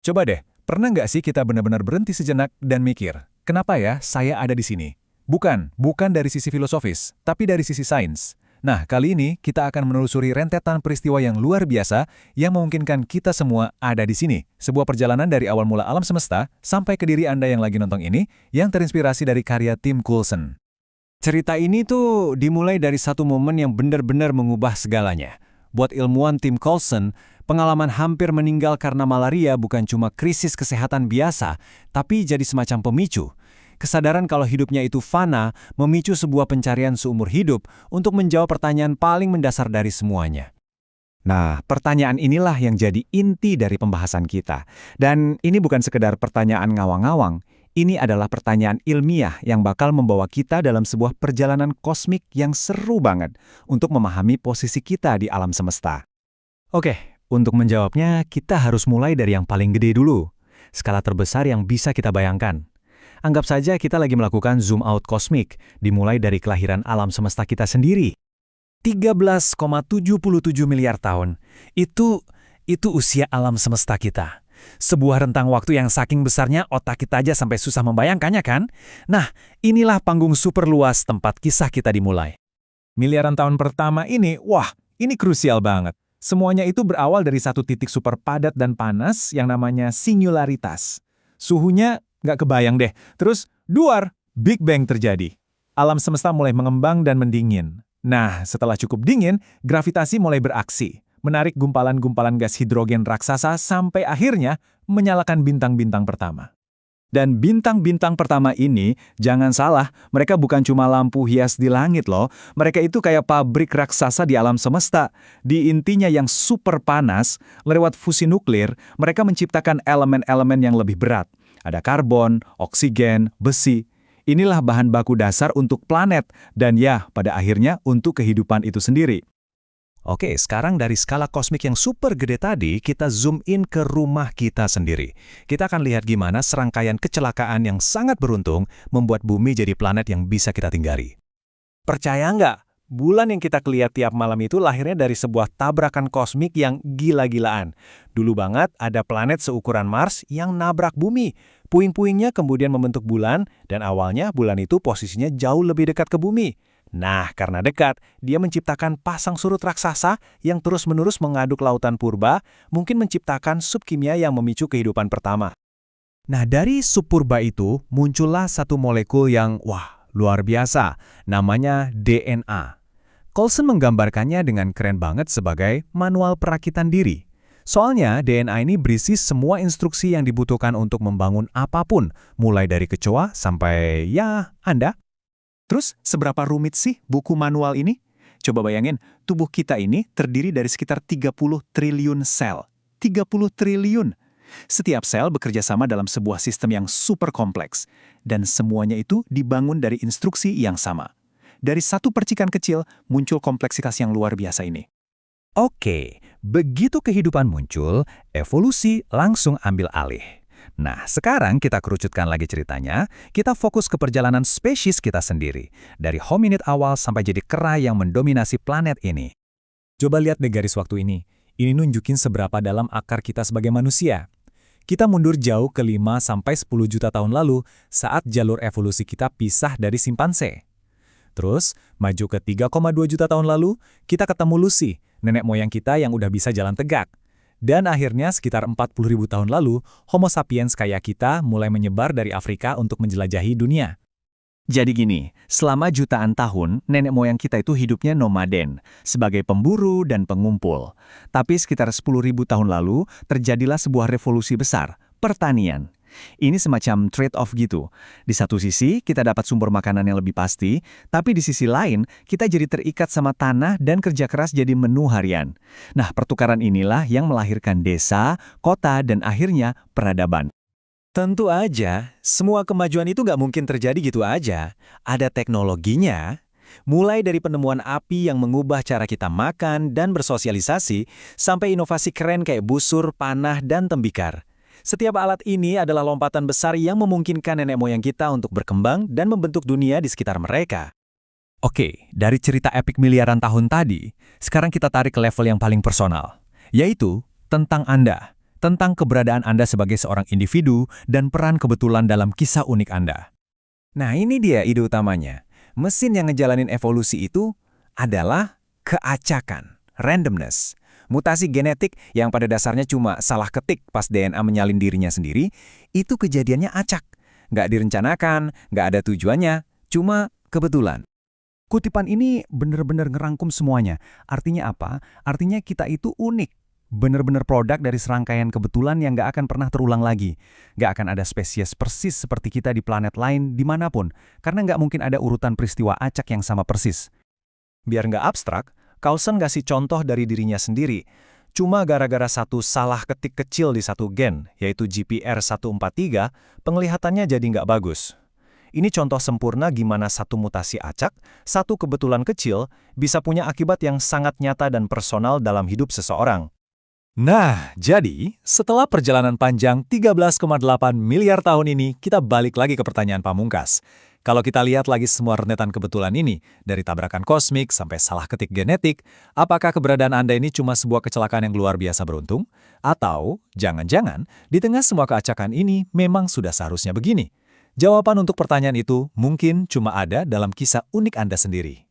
Coba deh, pernah nggak sih kita benar-benar berhenti sejenak dan mikir, kenapa ya saya ada di sini? Bukan dari sisi filosofis, tapi dari sisi sains. Nah, kali ini kita akan menelusuri rentetan peristiwa yang luar biasa yang memungkinkan kita semua ada di sini. Sebuah perjalanan dari awal mula alam semesta sampai ke diri Anda yang lagi nonton ini, yang terinspirasi dari karya Tim Coulson. Cerita ini tuh dimulai dari satu momen yang benar-benar mengubah segalanya. Buat ilmuwan Tim Coulson, pengalaman hampir meninggal karena malaria bukan cuma krisis kesehatan biasa, tapi jadi semacam pemicu. Kesadaran kalau hidupnya itu fana memicu sebuah pencarian seumur hidup untuk menjawab pertanyaan paling mendasar dari semuanya. Nah, pertanyaan inilah yang jadi inti dari pembahasan kita. Dan ini bukan sekedar pertanyaan ngawang-ngawang, ini adalah pertanyaan ilmiah yang bakal membawa kita dalam sebuah perjalanan kosmik yang seru banget untuk memahami posisi kita di alam semesta. Oke, untuk menjawabnya kita harus mulai dari yang paling gede dulu. Skala terbesar yang bisa kita bayangkan. Anggap saja kita lagi melakukan zoom out kosmik, dimulai dari kelahiran alam semesta kita sendiri. 13,77 miliar tahun. Itu usia alam semesta kita. Sebuah rentang waktu yang saking besarnya otak kita aja sampai susah membayangkannya kan? Nah, inilah panggung super luas tempat kisah kita dimulai. Miliaran tahun pertama ini, wah, ini krusial banget. Semuanya itu berawal dari satu titik super padat dan panas yang namanya singularitas. Suhunya nggak kebayang deh. Terus, duar, Big Bang terjadi. Alam semesta mulai mengembang dan mendingin. Nah, setelah cukup dingin, gravitasi mulai beraksi, menarik gumpalan-gumpalan gas hidrogen raksasa sampai akhirnya menyalakan bintang-bintang pertama. Dan bintang-bintang pertama ini, jangan salah, mereka bukan cuma lampu hias di langit loh. Mereka itu kayak pabrik raksasa di alam semesta. Di intinya yang super panas, lewat fusi nuklir, mereka menciptakan elemen-elemen yang lebih berat. Ada karbon, oksigen, besi. Inilah bahan baku dasar untuk planet, dan ya, pada akhirnya untuk kehidupan itu sendiri. Oke, sekarang dari skala kosmik yang super gede tadi, kita zoom in ke rumah kita sendiri. Kita akan lihat gimana serangkaian kecelakaan yang sangat beruntung membuat bumi jadi planet yang bisa kita tinggali. Percaya nggak? Bulan yang kita lihat tiap malam itu lahirnya dari sebuah tabrakan kosmik yang gila-gilaan. Dulu banget ada planet seukuran Mars yang nabrak bumi. Puing-puingnya kemudian membentuk bulan, dan awalnya bulan itu posisinya jauh lebih dekat ke bumi. Nah, karena dekat, dia menciptakan pasang surut raksasa yang terus-menerus mengaduk lautan purba, mungkin menciptakan sub kimia yang memicu kehidupan pertama. Nah, dari subpurba itu muncullah satu molekul yang, wah, luar biasa. Namanya DNA. Coulson menggambarkannya dengan keren banget sebagai manual perakitan diri. Soalnya DNA ini berisi semua instruksi yang dibutuhkan untuk membangun apapun, mulai dari kecoa sampai, ya, Anda. Terus, seberapa rumit sih buku manual ini? Coba bayangin, tubuh kita ini terdiri dari sekitar 30 triliun sel. 30 triliun. Setiap sel bekerja sama dalam sebuah sistem yang super kompleks. Dan semuanya itu dibangun dari instruksi yang sama. Dari satu percikan kecil, muncul kompleksitas yang luar biasa ini. Oke, begitu kehidupan muncul, evolusi langsung ambil alih. Nah, sekarang kita kerucutkan lagi ceritanya, kita fokus ke perjalanan spesies kita sendiri, dari hominid awal sampai jadi kera yang mendominasi planet ini. Coba lihat deh garis waktu ini. Ini nunjukin seberapa dalam akar kita sebagai manusia. Kita mundur jauh ke 5-10 juta tahun lalu saat jalur evolusi kita pisah dari simpanse. Terus, maju ke 3,2 juta tahun lalu, kita ketemu Lucy, nenek moyang kita yang udah bisa jalan tegak. Dan akhirnya sekitar 40.000 tahun lalu, Homo sapiens kayak kita mulai menyebar dari Afrika untuk menjelajahi dunia. Jadi gini, selama jutaan tahun, nenek moyang kita itu hidupnya nomaden, sebagai pemburu dan pengumpul. Tapi sekitar 10.000 tahun lalu, terjadilah sebuah revolusi besar, pertanian. Ini semacam trade-off gitu. Di satu sisi, kita dapat sumber makanan yang lebih pasti, tapi di sisi lain, kita jadi terikat sama tanah dan kerja keras jadi menu harian. Nah, pertukaran inilah yang melahirkan desa, kota, dan akhirnya peradaban. Tentu aja, semua kemajuan itu nggak mungkin terjadi gitu aja. Ada teknologinya. Mulai dari penemuan api yang mengubah cara kita makan dan bersosialisasi, sampai inovasi keren kayak busur, panah, dan tembikar. Setiap alat ini adalah lompatan besar yang memungkinkan nenek moyang kita untuk berkembang dan membentuk dunia di sekitar mereka. Oke, dari cerita epik miliaran tahun tadi, sekarang kita tarik ke level yang paling personal, yaitu tentang Anda. tentang keberadaan Anda sebagai seorang individu dan peran kebetulan dalam kisah unik Anda. Nah, ini dia ide utamanya. Mesin yang ngejalanin evolusi itu adalah keacakan, randomness. Mutasi genetik yang pada dasarnya cuma salah ketik pas DNA menyalin dirinya sendiri, itu kejadiannya acak. Nggak direncanakan, nggak ada tujuannya, cuma kebetulan. Kutipan ini benar-benar ngerangkum semuanya. Artinya apa? Artinya kita itu unik. Benar-benar produk dari serangkaian kebetulan yang nggak akan pernah terulang lagi. Nggak akan ada spesies persis seperti kita di planet lain dimanapun, karena nggak mungkin ada urutan peristiwa acak yang sama persis. Biar nggak abstrak, Carlson ngasih contoh dari dirinya sendiri. Cuma gara-gara satu salah ketik kecil di satu gen, yaitu GPR143, penglihatannya jadi nggak bagus. Ini contoh sempurna gimana satu mutasi acak, satu kebetulan kecil, bisa punya akibat yang sangat nyata dan personal dalam hidup seseorang. Nah, jadi setelah perjalanan panjang 13,8 miliar tahun ini, kita balik lagi ke pertanyaan pamungkas. Kalau kita lihat lagi semua rentetan kebetulan ini, dari tabrakan kosmik sampai salah ketik genetik, apakah keberadaan Anda ini cuma sebuah kecelakaan yang luar biasa beruntung? Atau, jangan-jangan, di tengah semua keacakan ini memang sudah seharusnya begini? Jawaban untuk pertanyaan itu mungkin cuma ada dalam kisah unik Anda sendiri.